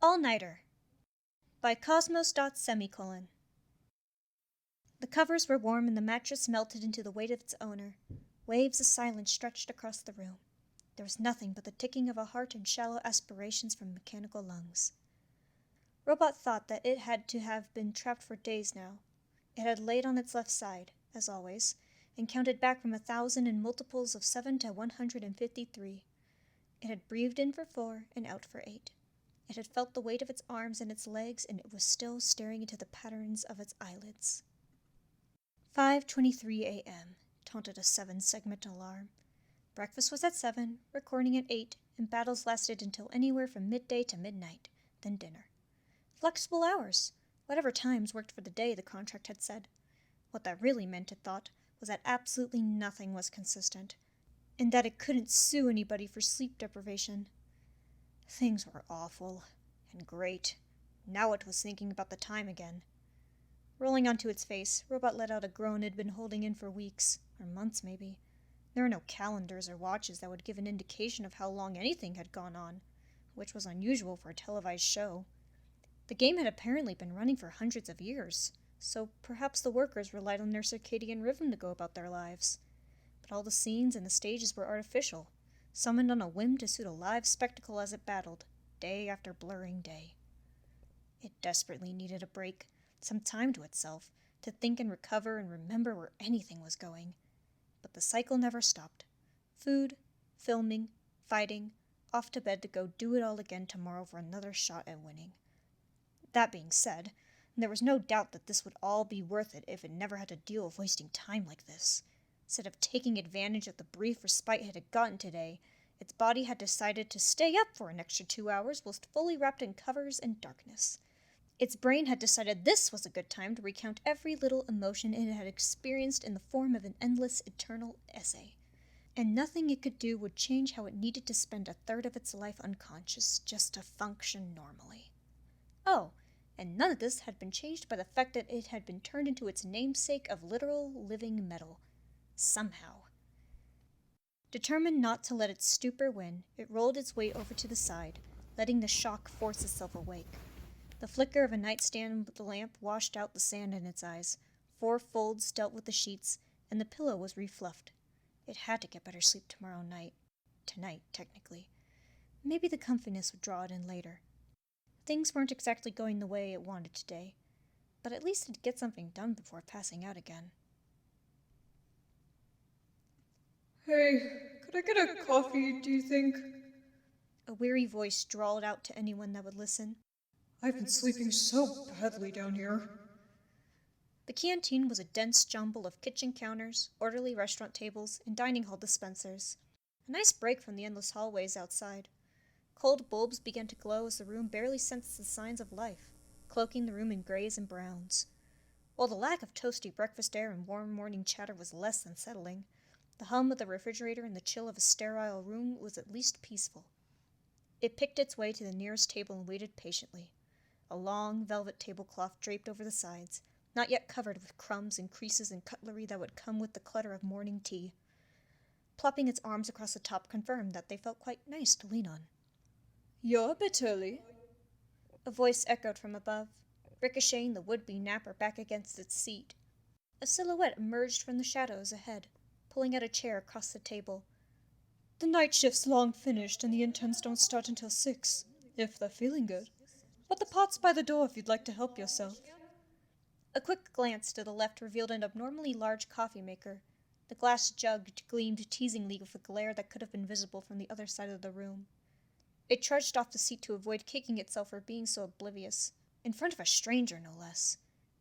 All-Nighter by Cosmos. The covers were warm and the mattress melted into the weight of its owner. Waves of silence stretched across the room. There was nothing but the ticking of a heart and shallow aspirations from mechanical lungs. Robot thought that it had to have been trapped for days now. It had laid on its left side, as always, and counted back from 1,000 in multiples of 7 to 153. It had breathed in for 4 and out for 8. It had felt the weight of its arms and its legs, and it was still staring into the patterns of its eyelids. 5:23 a.m. taunted a 7-segment alarm. Breakfast was at 7, recording at 8, and battles lasted until anywhere from midday to midnight, then dinner. Flexible hours. Whatever times worked for the day, the contract had said. What that really meant, it thought, was that absolutely nothing was consistent, and that it couldn't sue anybody for sleep deprivation. Things were awful, and great. Now it was thinking about the time again. Rolling onto its face, Robot let out a groan it had been holding in for weeks, or months maybe. There were no calendars or watches that would give an indication of how long anything had gone on, which was unusual for a televised show. The game had apparently been running for hundreds of years, so perhaps the workers relied on their circadian rhythm to go about their lives. But all the scenes and the stages were artificial, summoned on a whim to suit a live spectacle as it battled, day after blurring day. It desperately needed a break, some time to itself, to think and recover and remember where anything was going. But the cycle never stopped. Food, filming, fighting, off to bed to go do it all again tomorrow for another shot at winning. That being said, there was no doubt that this would all be worth it if it never had to deal with wasting time like this. Instead of taking advantage of the brief respite it had gotten today, its body had decided to stay up for an extra 2 hours whilst fully wrapped in covers and darkness. Its brain had decided this was a good time to recount every little emotion it had experienced in the form of an endless, eternal essay. And nothing it could do would change how it needed to spend a third of its life unconscious just to function normally. Oh, and none of this had been changed by the fact that it had been turned into its namesake of literal, living metal. Somehow. Determined not to let its stupor win, it rolled its weight over to the side, letting the shock force itself awake. The flicker of a nightstand with the lamp washed out the sand in its eyes. 4 folds dealt with the sheets, and the pillow was refluffed. It had to get better sleep tomorrow night. Tonight, technically. Maybe the comfiness would draw it in later. Things weren't exactly going the way it wanted today, but at least it'd get something done before passing out again. Hey, could I get a coffee, do you think? A weary voice drawled out to anyone that would listen. I've been sleeping so badly down here. The canteen was a dense jumble of kitchen counters, orderly restaurant tables, and dining hall dispensers. A nice break from the endless hallways outside. Cold bulbs began to glow as the room barely sensed the signs of life, cloaking the room in grays and browns. While the lack of toasty breakfast air and warm morning chatter was less than settling, the hum of the refrigerator and the chill of a sterile room was at least peaceful. It picked its way to the nearest table and waited patiently. A long velvet tablecloth draped over the sides, not yet covered with crumbs and creases and cutlery that would come with the clutter of morning tea. Plopping its arms across the top confirmed that they felt quite nice to lean on. You're a bit early. A voice echoed from above, ricocheting the would-be napper back against its seat. A silhouette emerged from the shadows ahead, pulling out a chair across the table. The night shift's long finished and the interns don't start until 6, if they're feeling good. But the pot's by the door if you'd like to help yourself. A quick glance to the left revealed an abnormally large coffee maker. The glass jug gleamed teasingly with a glare that could have been visible from the other side of the room. It trudged off the seat to avoid kicking itself for being so oblivious. In front of a stranger, no less.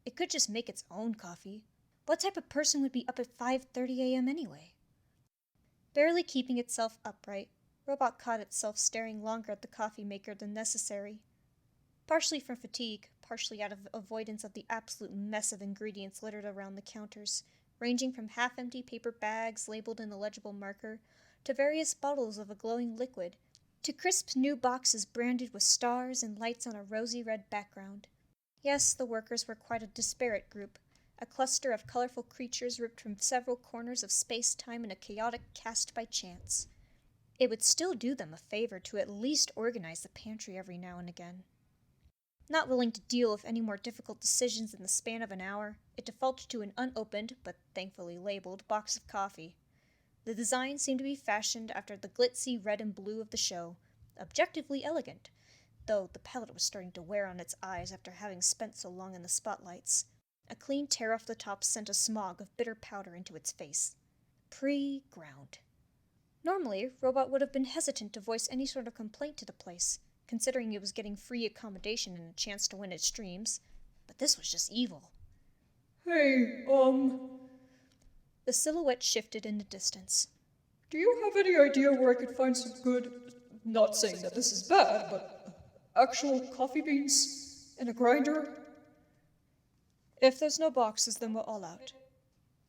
It could just make its own coffee. What type of person would be up at 5:30 a.m. anyway? Barely keeping itself upright, Robot caught itself staring longer at the coffee maker than necessary. Partially from fatigue, partially out of avoidance of the absolute mess of ingredients littered around the counters, ranging from half-empty paper bags labeled in illegible marker, to various bottles of a glowing liquid, to crisp new boxes branded with stars and lights on a rosy red background. Yes, the workers were quite a disparate group, a cluster of colorful creatures ripped from several corners of space-time in a chaotic cast by chance. It would still do them a favor to at least organize the pantry every now and again. Not willing to deal with any more difficult decisions in the span of an hour, it defaulted to an unopened, but thankfully labeled, box of coffee. The design seemed to be fashioned after the glitzy red and blue of the show, objectively elegant, though the palette was starting to wear on its eyes after having spent so long in the spotlights. A clean tear off the top sent a smog of bitter powder into its face. Pre-ground. Normally, Robot would have been hesitant to voice any sort of complaint to the place, considering it was getting free accommodation and a chance to win its dreams, but this was just evil. Hey, The silhouette shifted in the distance. do you have any idea where I could find some good, not saying that this is bad, but actual coffee beans in a grinder? If there's no boxes, then we're all out.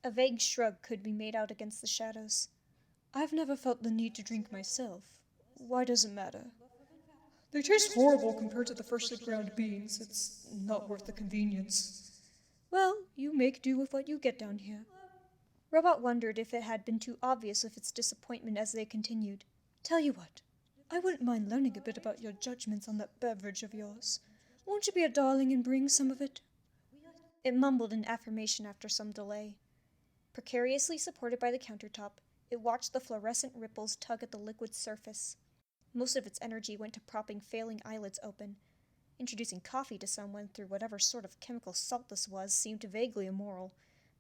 A vague shrug could be made out against the shadows. I've never felt the need to drink myself. Why does it matter? They taste horrible compared to the freshly ground beans. It's not worth the convenience. Well, you make do with what you get down here. Robot wondered if it had been too obvious with its disappointment as they continued. Tell you what, I wouldn't mind learning a bit about your judgments on that beverage of yours. Won't you be a darling and bring some of it? It mumbled an affirmation after some delay. Precariously supported by the countertop, it watched the fluorescent ripples tug at the liquid surface. Most of its energy went to propping failing eyelids open. Introducing coffee to someone through whatever sort of chemical salt this was seemed vaguely immoral,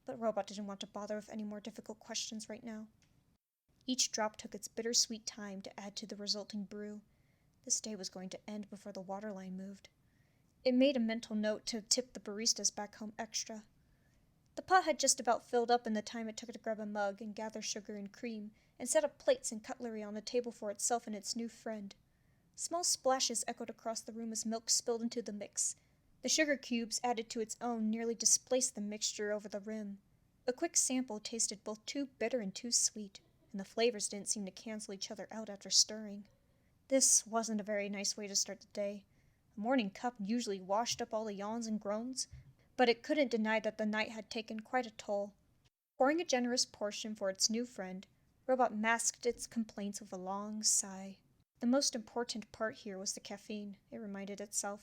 but Robot didn't want to bother with any more difficult questions right now. Each drop took its bittersweet time to add to the resulting brew. This day was going to end before the waterline moved. It made a mental note to tip the baristas back home extra. The pot had just about filled up in the time it took to grab a mug and gather sugar and cream, and set up plates and cutlery on the table for itself and its new friend. Small splashes echoed across the room as milk spilled into the mix. The sugar cubes added to its own nearly displaced the mixture over the rim. A quick sample tasted both too bitter and too sweet, and the flavors didn't seem to cancel each other out after stirring. This wasn't a very nice way to start the day. A morning cup usually washed up all the yawns and groans, but it couldn't deny that the night had taken quite a toll. Pouring a generous portion for its new friend, Robot masked its complaints with a long sigh. The most important part here was the caffeine, it reminded itself.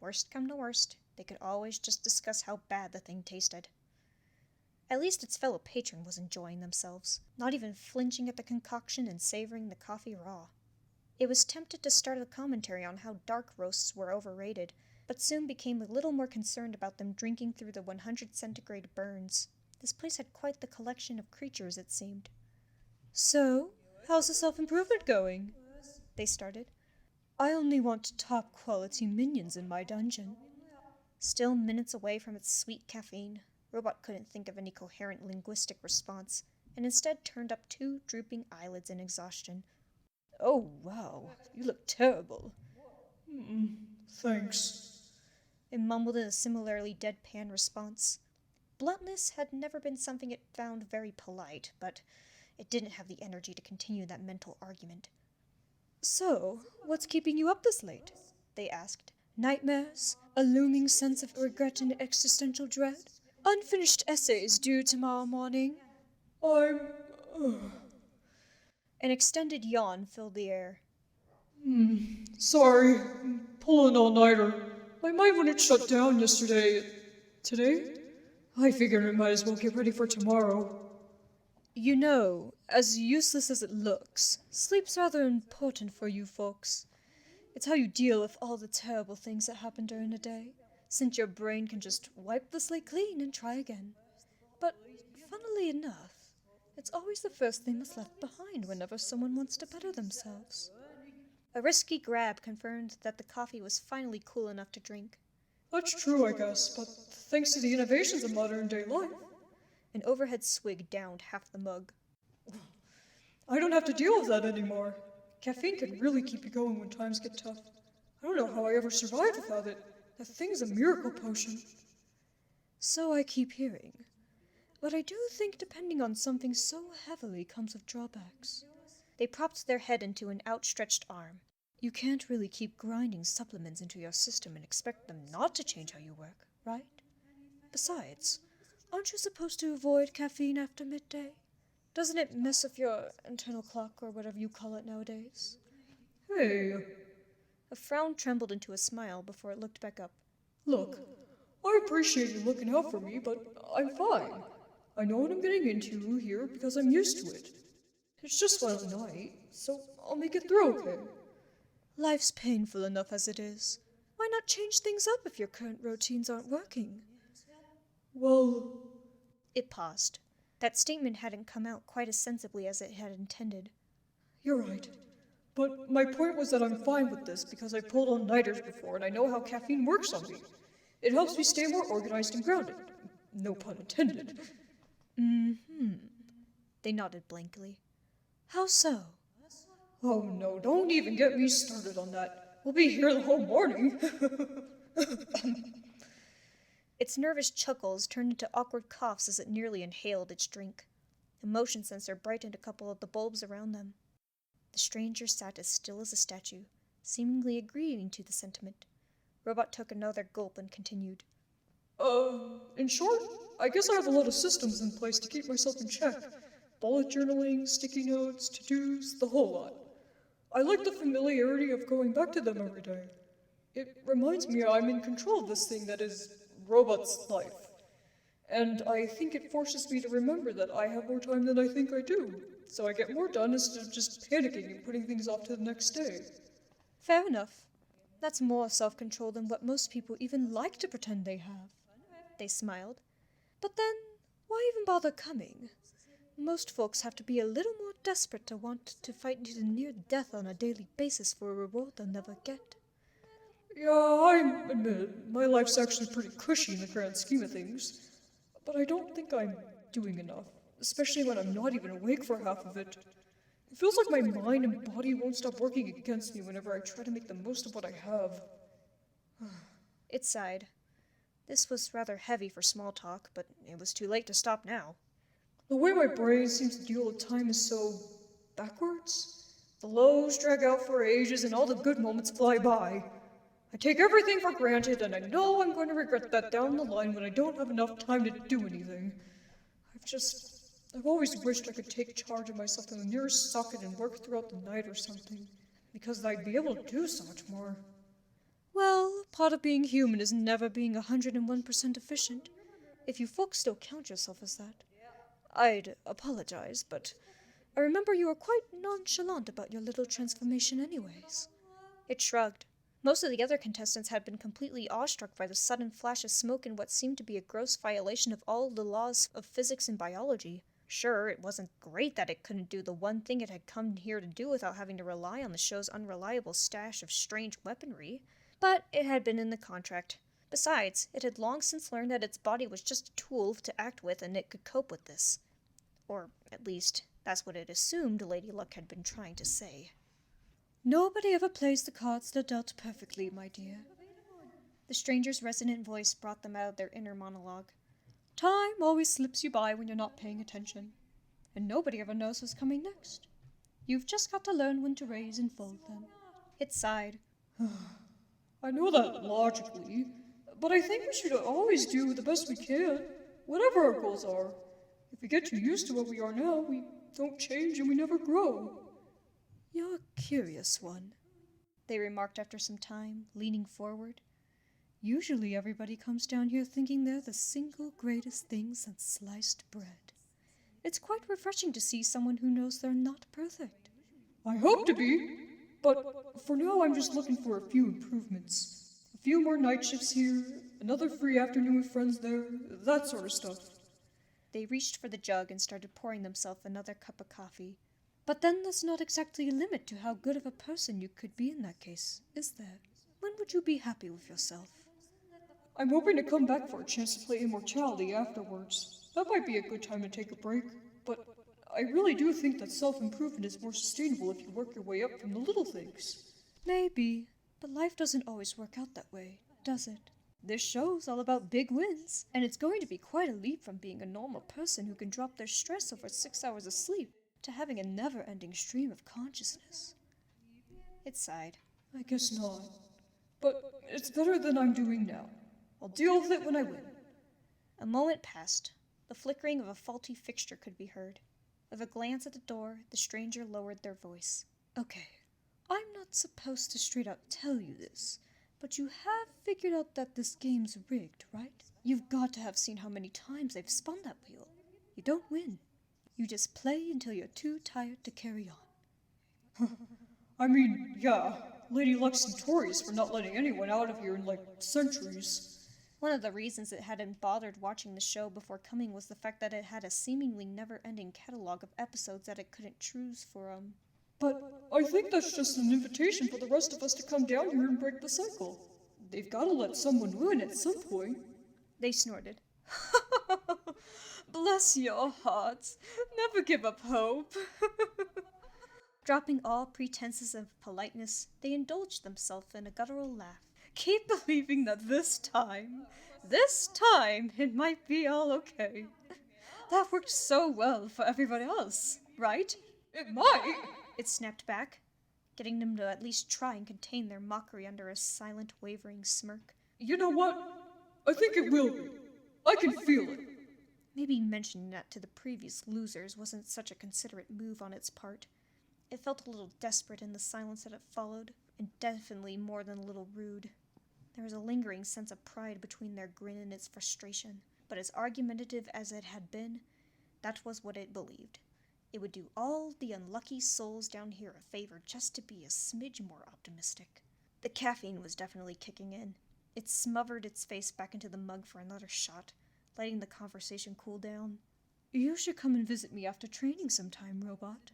Worst come to worst, they could always just discuss how bad the thing tasted. At least its fellow patron was enjoying themselves, not even flinching at the concoction and savoring the coffee raw. It was tempted to start a commentary on how dark roasts were overrated, but soon became a little more concerned about them drinking through the 100 centigrade burns. This place had quite the collection of creatures, it seemed. So, how's the self-improvement going? They started. I only want top-quality minions in my dungeon. Still minutes away from its sweet caffeine, Robot couldn't think of any coherent linguistic response, and instead turned up 2 drooping eyelids in exhaustion. Oh, wow, you look terrible. Thanks. It mumbled in a similarly deadpan response. Bluntness had never been something it found very polite, but it didn't have the energy to continue that mental argument. So, what's keeping you up this late? They asked. Nightmares? A looming sense of regret and existential dread? Unfinished essays due tomorrow morning? I'm... An extended yawn filled the air. Sorry, I'm pulling all-nighter. My mind wouldn't shut down yesterday. Today? I figured I might as well get ready for tomorrow. You know, as useless as it looks, sleep's rather important for you folks. It's how you deal with all the terrible things that happen during the day, since your brain can just wipe the slate clean and try again. But, funnily enough, it's always the first thing that's left behind whenever someone wants to better themselves. A risky grab confirmed that the coffee was finally cool enough to drink. That's true, I guess, but thanks to the innovations of modern-day life. An overhead swig downed half the mug. I don't have to deal with that anymore. Caffeine can really keep you going when times get tough. I don't know how I ever survived without it. That thing's a miracle potion. So I keep hearing. But I do think depending on something so heavily comes with drawbacks. They propped their head into an outstretched arm. You can't really keep grinding supplements into your system and expect them not to change how you work, right? Besides, aren't you supposed to avoid caffeine after midday? Doesn't it mess with your internal clock or whatever you call it nowadays? Hey. A frown trembled into a smile before it looked back up. Look, I appreciate you looking out for me, but I'm fine. I know what I'm getting into here because I'm used to it. It's just one night, so I'll make it through okay. Life's painful enough as it is. Why not change things up if your current routines aren't working? Well... It paused. That statement hadn't come out quite as sensibly as it had intended. You're right. But my point was that I'm fine with this because I pulled all nighters before and I know how caffeine works on me. It helps me stay more organized and grounded. No pun intended. They nodded blankly. How so? Oh no, don't even get me started on that. We'll be here the whole morning. Its nervous chuckles turned into awkward coughs as it nearly inhaled its drink. The motion sensor brightened a couple of the bulbs around them. The stranger sat as still as a statue, seemingly agreeing to the sentiment. Robot took another gulp and continued. In short, I guess I have a lot of systems in place to keep myself in check. Bullet journaling, sticky notes, to-dos, the whole lot. I like the familiarity of going back to them every day. It reminds me I'm in control of this thing that is robot's life. And I think it forces me to remember that I have more time than I think I do, so I get more done instead of just panicking and putting things off to the next day. Fair enough. That's more self-control than what most people even like to pretend they have. They smiled. But then, why even bother coming? Most folks have to be a little more desperate to want to fight to near death on a daily basis for a reward they'll never get. Yeah, I admit, my life's actually pretty cushy in the grand scheme of things. But I don't think I'm doing enough, especially when I'm not even awake for half of it. It feels like my mind and body won't stop working against me whenever I try to make the most of what I have. It sighed. This was rather heavy for small talk, but it was too late to stop now. The way my brain seems to deal with time is so backwards. The lows drag out for ages and all the good moments fly by. I take everything for granted and I know I'm going to regret that down the line when I don't have enough time to do anything. I've always wished I could take charge of myself in the nearest socket and work throughout the night or something, because I'd be able to do so much more. Well, part of being human is never being 101% efficient, if you folks still count yourself as that. I'd apologize, but I remember you were quite nonchalant about your little transformation anyways. It shrugged. Most of the other contestants had been completely awestruck by the sudden flash of smoke in what seemed to be a gross violation of all the laws of physics and biology. Sure, it wasn't great that it couldn't do the one thing it had come here to do without having to rely on the show's unreliable stash of strange weaponry, but it had been in the contract. Besides, it had long since learned that its body was just a tool to act with and it could cope with this. Or, at least, that's what it assumed Lady Luck had been trying to say. Nobody ever plays the cards they're dealt perfectly, my dear. The stranger's resonant voice brought them out of their inner monologue. Time always slips you by when you're not paying attention, and nobody ever knows what's coming next. You've just got to learn when to raise and fold them. It sighed. I know that logically, but I think we should always do the best we can, whatever our goals are. If we get too used to what we are now, we don't change and we never grow. You're a curious one, they remarked after some time, leaning forward. Usually everybody comes down here thinking they're the single greatest thing since sliced bread. It's quite refreshing to see someone who knows they're not perfect. I hope to be, but for now I'm just looking for a few improvements. A few more night shifts here, another free afternoon with friends there, that sort of stuff. They reached for the jug and started pouring themselves another cup of coffee. But then there's not exactly a limit to how good of a person you could be in that case, is there? When would you be happy with yourself? I'm hoping to come back for a chance to play Immortality afterwards. That might be a good time to take a break, but I really do think that self-improvement is more sustainable if you work your way up from the little things. Maybe, but life doesn't always work out that way, does it? This show's all about big wins, and it's going to be quite a leap from being a normal person who can drop their stress over 6 hours of sleep to having a never-ending stream of consciousness. It sighed. I guess not. But it's better than I'm doing now. I'll deal with it when I win. A moment passed. The flickering of a faulty fixture could be heard. With a glance at the door, the stranger lowered their voice. Okay, I'm not supposed to straight out tell you this, but you have figured out that this game's rigged, right? You've got to have seen how many times they've spun that wheel. You don't win. You just play until you're too tired to carry on. I mean, yeah, Lady Luck's notorious for not letting anyone out of here in, centuries. One of the reasons it hadn't bothered watching the show before coming was the fact that it had a seemingly never-ending catalog of episodes that it couldn't choose from. But I think that's just an invitation for the rest of us to come down here and break the cycle. They've got to let someone win at some point. They snorted. Bless your hearts. Never give up hope. Dropping all pretenses of politeness, they indulged themselves in a guttural laugh. Keep believing that this time, it might be all okay. That worked so well for everybody else, right? It might. It snapped back, getting them to at least try and contain their mockery under a silent, wavering smirk. You know what? I think it will be. I can feel it. Maybe mentioning that to the previous losers wasn't such a considerate move on its part. It felt a little desperate in the silence that it followed, and definitely more than a little rude. There was a lingering sense of pride between their grin and its frustration, but as argumentative as it had been, that was what it believed. It would do all the unlucky souls down here a favor just to be a smidge more optimistic. The caffeine was definitely kicking in. It smothered its face back into the mug for another shot, letting the conversation cool down. You should come and visit me after training sometime, Robot.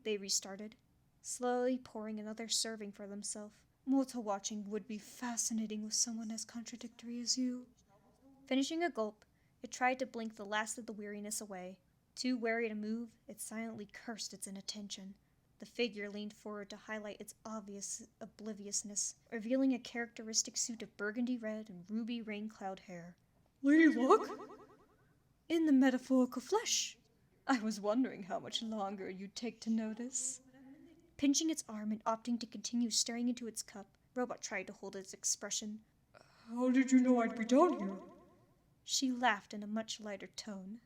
They restarted, slowly pouring another serving for themselves. Mortal watching would be fascinating with someone as contradictory as you. Finishing a gulp, it tried to blink the last of the weariness away. Too wary to move, it silently cursed its inattention. The figure leaned forward to highlight its obvious obliviousness, revealing a characteristic suit of burgundy red and ruby rain-cloud hair. Lady Luck? In the metaphorical flesh. I was wondering how much longer you'd take to notice. Pinching its arm and opting to continue staring into its cup, Robot tried to hold its expression. How did you know I'd be down here? She laughed in a much lighter tone.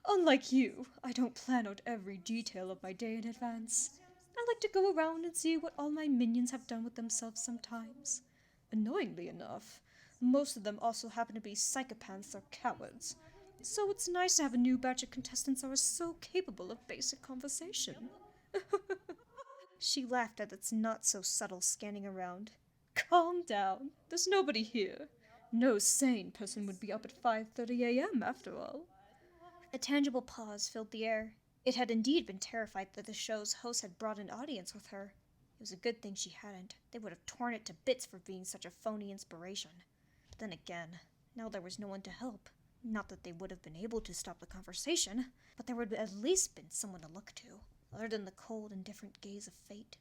Unlike you, I don't plan out every detail of my day in advance. I like to go around and see what all my minions have done with themselves sometimes. Annoyingly enough, most of them also happen to be psychopaths or cowards. So it's nice to have a new batch of contestants that are so capable of basic conversation. She laughed at its not-so-subtle scanning around. Calm down. There's nobody here. No sane person would be up at 5:30 a.m. after all. A tangible pause filled the air. It had indeed been terrified that the show's host had brought an audience with her. It was a good thing she hadn't. They would have torn it to bits for being such a phony inspiration. But then again, now there was no one to help. Not that they would have been able to stop the conversation, but there would have at least been someone to look to, other than the cold, indifferent gaze of fate.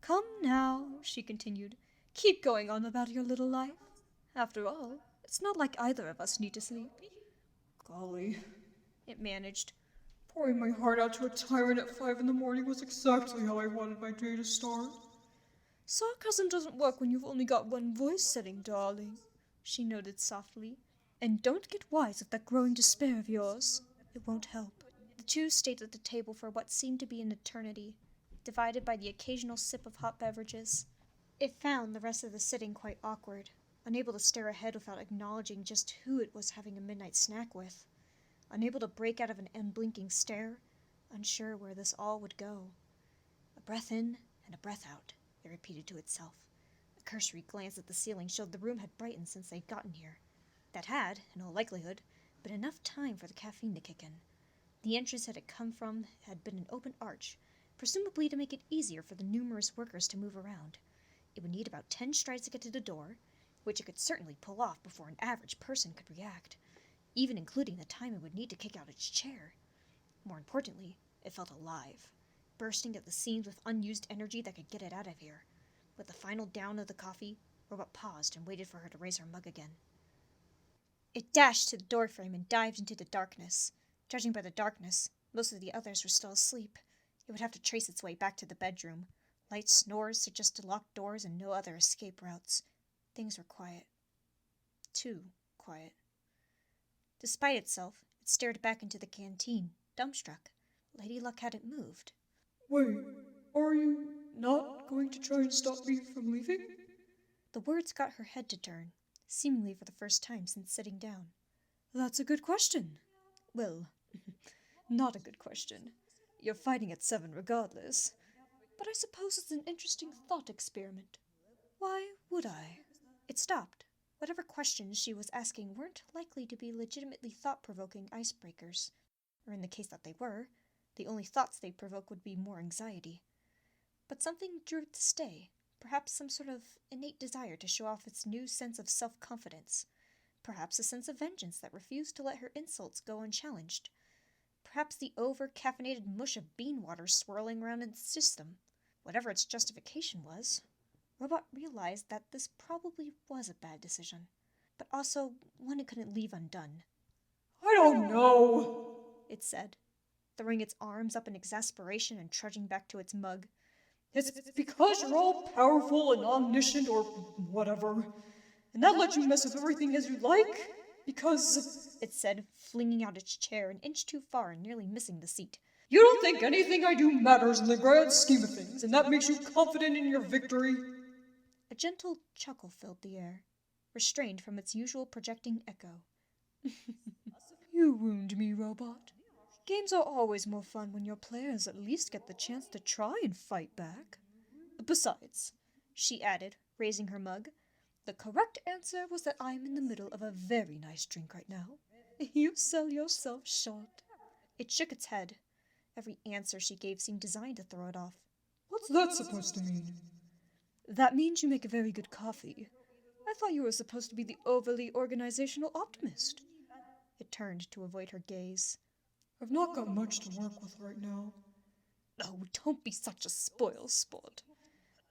Come now, she continued. Keep going on about your little life. After all, it's not like either of us need to sleep. Golly, it managed. Pouring my heart out to a tyrant at 5 in the morning was exactly how I wanted my day to start. Sarcasm doesn't work when you've only got one voice setting, darling, she noted softly. And don't get wise at that growing despair of yours. It won't help. The two stayed at the table for what seemed to be an eternity, divided by the occasional sip of hot beverages. It found the rest of the sitting quite awkward, unable to stare ahead without acknowledging just who it was having a midnight snack with, unable to break out of an unblinking stare, unsure where this all would go. A breath in and a breath out, it repeated to itself. A cursory glance at the ceiling showed the room had brightened since they'd gotten here. That had, in all likelihood, been enough time for the caffeine to kick in. The entrance it had come from had been an open arch, presumably to make it easier for the numerous workers to move around. It would need about 10 strides to get to the door, which it could certainly pull off before an average person could react, even including the time it would need to kick out its chair. More importantly, it felt alive, bursting at the seams with unused energy that could get it out of here. With the final down of the coffee, Robot paused and waited for her to raise her mug again. It dashed to the doorframe and dived into the darkness. Judging by the darkness, most of the others were still asleep. It would have to trace its way back to the bedroom. Light snores suggested locked doors and no other escape routes. Things were quiet. Too quiet. Despite itself, it stared back into the canteen, dumbstruck. Lady Luck hadn't moved. Wait, Are you not going to try and stop me from leaving? The words got her head to turn, seemingly for the first time since sitting down. That's a good question. Well, not a good question. You're fighting at 7 regardless. But I suppose it's an interesting thought experiment. Why would I? It stopped. Whatever questions she was asking weren't likely to be legitimately thought-provoking icebreakers. Or in the case that they were, the only thoughts they'd provoke would be more anxiety. But something drew it to stay. Perhaps some sort of innate desire to show off its new sense of self-confidence. Perhaps a sense of vengeance that refused to let her insults go unchallenged. Perhaps the over-caffeinated mush of bean water swirling around in its system. Whatever its justification was, Robot realized that this probably was a bad decision, but also one it couldn't leave undone. I don't know, it said, throwing its arms up in exasperation and trudging back to its mug. It's because you're all powerful and omniscient or whatever, and that lets you mess with everything as you like, because, it said, flinging out its chair an inch too far and nearly missing the seat. You don't think anything I do matters in the grand scheme of things, and that makes you confident in your victory? A gentle chuckle filled the air, restrained from its usual projecting echo. You wound me, Robot. Games are always more fun when your players at least get the chance to try and fight back. Besides, she added, raising her mug, the correct answer was that I'm in the middle of a very nice drink right now. You sell yourself short. It shook its head. Every answer she gave seemed designed to throw it off. What's that supposed to mean? That means you make a very good coffee. I thought you were supposed to be the overly organizational optimist. It turned to avoid her gaze. I've not got much to work with right now. Oh, don't be such a spoil sport.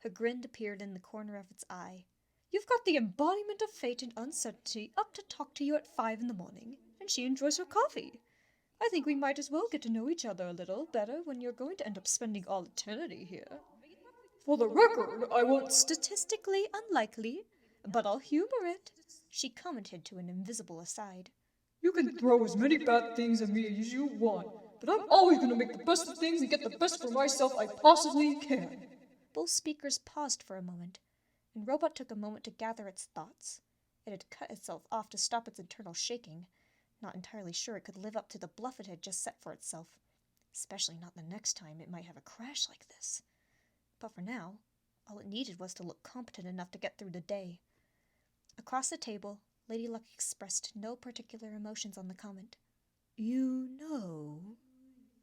Her grin appeared in the corner of its eye. You've got the embodiment of fate and uncertainty up to talk to you at 5 in the morning, and she enjoys her coffee. I think we might as well get to know each other a little better when you're going to end up spending all eternity here. For the record, I won't— Statistically unlikely, but I'll humor it, she commented to an invisible aside. You can throw as many bad things at me as you want, but I'm always going to make the best of things and get the best for myself I possibly can. Both speakers paused for a moment, and Robot took a moment to gather its thoughts. It had cut itself off to stop its internal shaking, not entirely sure it could live up to the bluff it had just set for itself, especially not the next time it might have a crash like this. But for now, all it needed was to look competent enough to get through the day. Across the table, Lady Luck expressed no particular emotions on the comment. You know,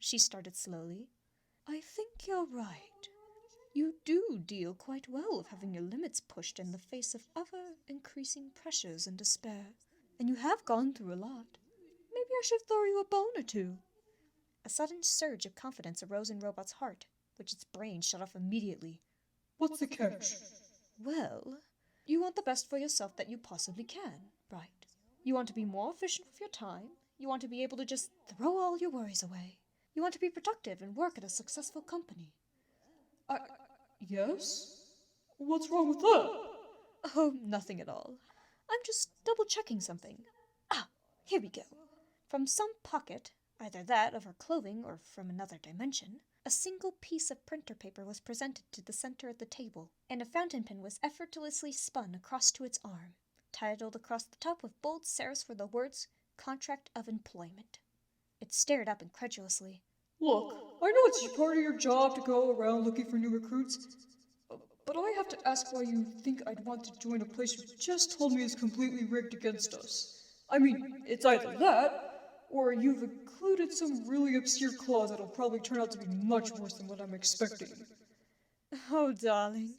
she started slowly, I think you're right. You do deal quite well with having your limits pushed in the face of ever-increasing pressures and despair, and you have gone through a lot. Maybe I should throw you a bone or two. A sudden surge of confidence arose in Robot's heart, which its brain shut off immediately. What's the catch? Well, you want the best for yourself that you possibly can, right? You want to be more efficient with your time. You want to be able to just throw all your worries away. You want to be productive and work at a successful company. Yes? What's wrong with that? Oh, nothing at all. I'm just double-checking something. Ah, here we go. From some pocket, either that of her clothing or from another dimension, a single piece of printer paper was presented to the center of the table, and a fountain pen was effortlessly spun across to its arm. Titled across the top with bold serifs were the words, Contract of Employment. It stared up incredulously. Look, I know it's part of your job to go around looking for new recruits, but I have to ask why you think I'd want to join a place you just told me is completely rigged against us. I mean, it's either that, or you've included some really obscure clause that'll probably turn out to be much worse than what I'm expecting. Oh, darling,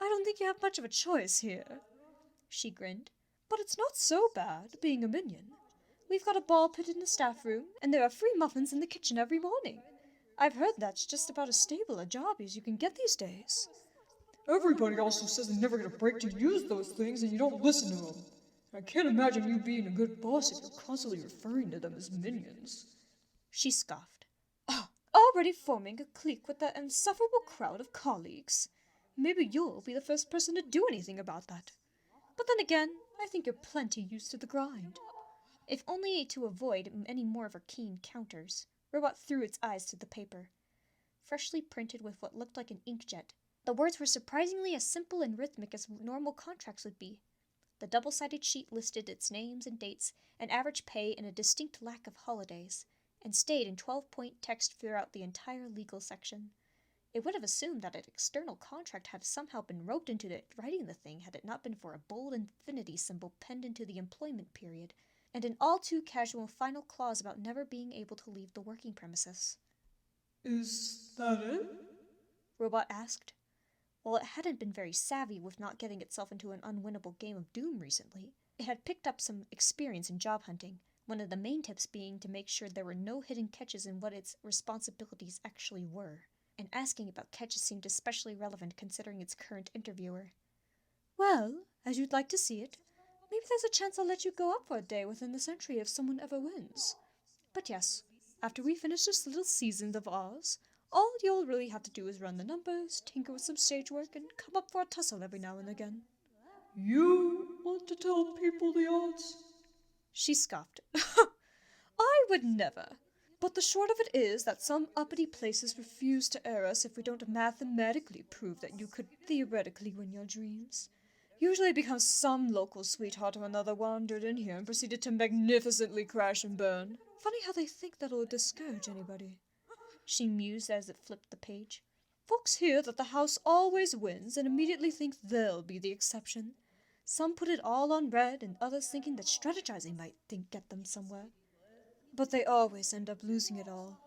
I don't think you have much of a choice here. She grinned. But it's not so bad, being a minion. We've got a ball pit in the staff room, and there are free muffins in the kitchen every morning. I've heard that's just about as stable a job as you can get these days. Everybody also says they never get a break to use those things, and you don't listen to them. I can't imagine you being a good boss if you're constantly referring to them as minions. She scoffed. Already forming a clique with that insufferable crowd of colleagues. Maybe you'll be the first person to do anything about that. But then again, I think you're plenty used to the grind. If only to avoid any more of her keen counters, Robot threw its eyes to the paper. freshly printed with what looked like an inkjet. The words were surprisingly as simple and rhythmic as normal contracts would be. The double-sided sheet listed its names and dates, and average pay, and a distinct lack of holidays, and stayed in 12-point text throughout the entire legal section. It would have assumed that an external contract had somehow been roped into writing the thing had it not been for a bold infinity symbol penned into the employment period, and an all-too-casual final clause about never being able to leave the working premises. Is that it? Robot asked. While it hadn't been very savvy with not getting itself into an unwinnable game of Doom recently, it had picked up some experience in job hunting, one of the main tips being to make sure there were no hidden catches in what its responsibilities actually were, and asking about catches seemed especially relevant considering its current interviewer. Well, as you'd like to see it, maybe there's a chance I'll let you go up for a day within the century if someone ever wins. But yes, after we finish this little season of ours, all you'll really have to do is run the numbers, tinker with some stage work, and come up for a tussle every now and again. You want to tell people the odds? She scoffed. I would never. But the short of it is that some uppity places refuse to air us if we don't mathematically prove that you could theoretically win your dreams. Usually because some local sweetheart or another wandered in here and proceeded to magnificently crash and burn. Funny how they think that'll discourage anybody. She mused as it flipped the page. Folks hear that the house always wins and immediately think they'll be the exception. Some put it all on red, and others thinking that strategizing might get them somewhere. But they always end up losing it all.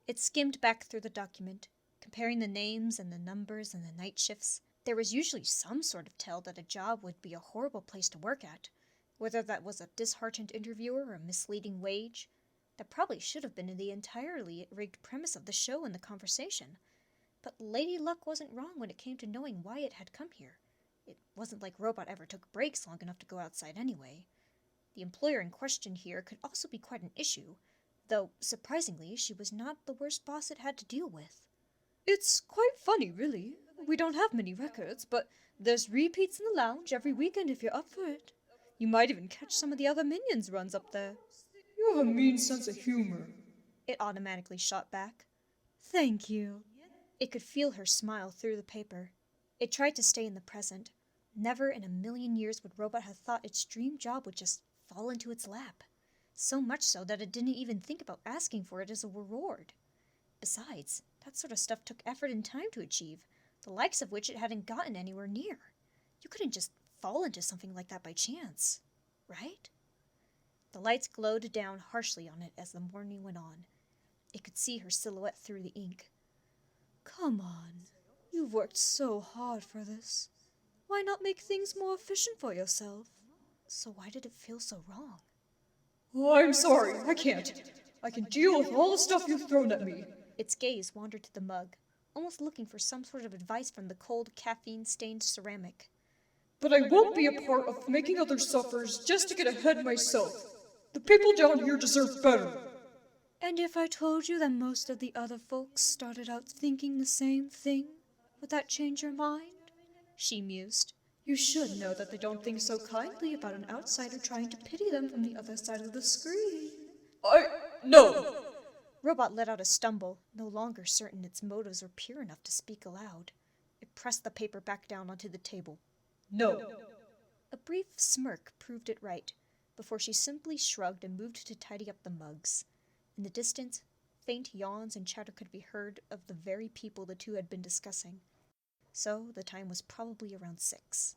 It skimmed back through the document, comparing the names and the numbers and the night shifts. There was usually some sort of tell that a job would be a horrible place to work at, whether that was a disheartened interviewer or a misleading wage. That probably should have been in the entirely rigged premise of the show and the conversation. But Lady Luck wasn't wrong when it came to knowing why it had come here. It wasn't like Robot ever took breaks long enough to go outside anyway. The employer in question here could also be quite an issue, though, surprisingly, she was not the worst boss it had to deal with. It's quite funny, really. We don't have many records, but there's repeats in the lounge every weekend if you're up for it. You might even catch some of the other Minions runs up there. You have a mean sense of humor. It automatically shot back. Thank you. It could feel her smile through the paper. It tried to stay in the present. Never in a million years would Robot have thought its dream job would just fall into its lap. So much so that it didn't even think about asking for it as a reward. Besides, that sort of stuff took effort and time to achieve, the likes of which it hadn't gotten anywhere near. You couldn't just fall into something like that by chance, right? The lights glowed down harshly on it as the morning went on. It could see her silhouette through the ink. Come on, you've worked so hard for this. Why not make things more efficient for yourself? So why did it feel so wrong? Oh, I'm sorry, I can't. I can deal with all the stuff you've thrown at me. Its gaze wandered to the mug, almost looking for some sort of advice from the cold, caffeine-stained ceramic. But I won't be a part of making others suffer just to get ahead myself. The people down here deserve better. And if I told you that most of the other folks started out thinking the same thing, would that change your mind? She mused. You should know that they don't think so kindly about an outsider trying to pity them from the other side of the screen. No! Robot let out a stumble, no longer certain its motives were pure enough to speak aloud. It pressed the paper back down onto the table. No. A brief smirk proved it right, before she simply shrugged and moved to tidy up the mugs. In the distance, faint yawns and chatter could be heard of the very people the two had been discussing. So the time was probably around 6.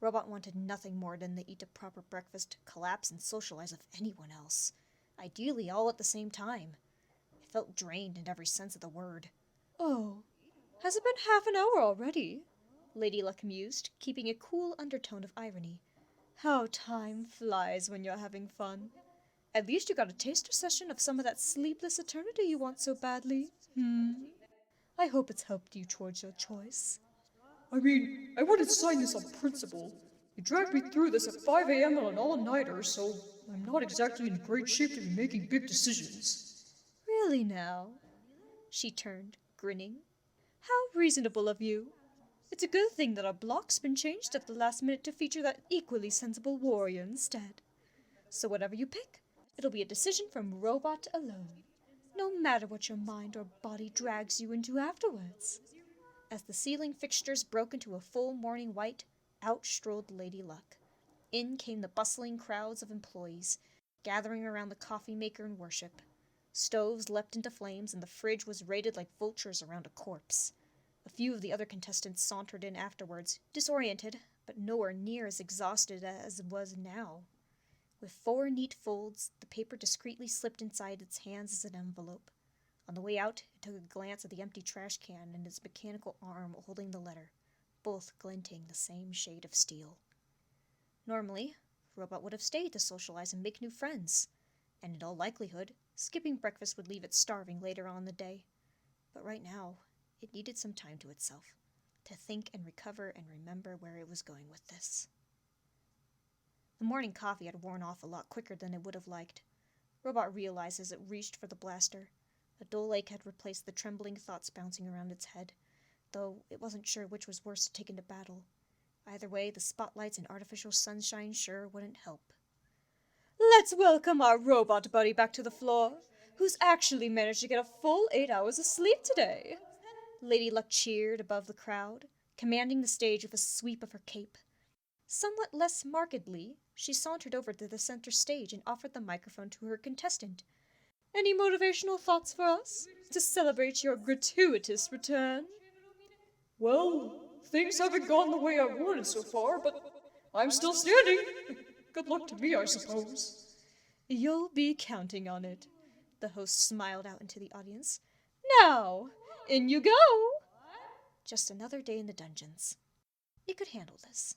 Robot wanted nothing more than to eat a proper breakfast, collapse, and socialize with anyone else. Ideally all at the same time. It felt drained in every sense of the word. Oh, has it been half an hour already? Lady Luck mused, keeping a cool undertone of irony. How time flies when you're having fun. At least you got a taster session of some of that sleepless eternity you want so badly. I hope it's helped you towards your choice. I mean, I wouldn't sign this on principle. You dragged me through this at 5 a.m. on an all-nighter, so I'm not exactly in great shape to be making big decisions. Really now? She turned, grinning. How reasonable of you. It's a good thing that our block's been changed at the last minute to feature that equally sensible warrior instead. So whatever you pick, it'll be a decision from Robot alone. no matter what your mind or body drags you into afterwards. As the ceiling fixtures broke into a full morning white, out strolled Lady Luck. In came the bustling crowds of employees, gathering around the coffee maker in worship. Stoves leapt into flames, and the fridge was raided like vultures around a corpse. A few of the other contestants sauntered in afterwards, disoriented, but nowhere near as exhausted as it was now. With 4 neat folds, the paper discreetly slipped inside its hands as an envelope. On the way out, it took a glance at the empty trash can and its mechanical arm holding the letter, both glinting the same shade of steel. Normally, Robot would have stayed to socialize and make new friends, and in all likelihood, skipping breakfast would leave it starving later on in the day. But right now, it needed some time to itself, to think and recover and remember where it was going with this. The morning coffee had worn off a lot quicker than it would have liked. Robot realized as it reached for the blaster. A dull ache had replaced the trembling thoughts bouncing around its head, though it wasn't sure which was worse to take into battle. Either way, the spotlights and artificial sunshine sure wouldn't help. Let's welcome our robot buddy back to the floor, who's actually managed to get a full 8 hours of sleep today. Lady Luck cheered above the crowd, commanding the stage with a sweep of her cape. Somewhat less markedly, she sauntered over to the center stage and offered the microphone to her contestant. Any motivational thoughts for us to celebrate your gratuitous return? Well, things haven't gone the way I wanted so far, but I'm still standing. Good luck to me, I suppose. You'll be counting on it, the host smiled out into the audience. Now, in you go! Just another day in the dungeons. It could handle this.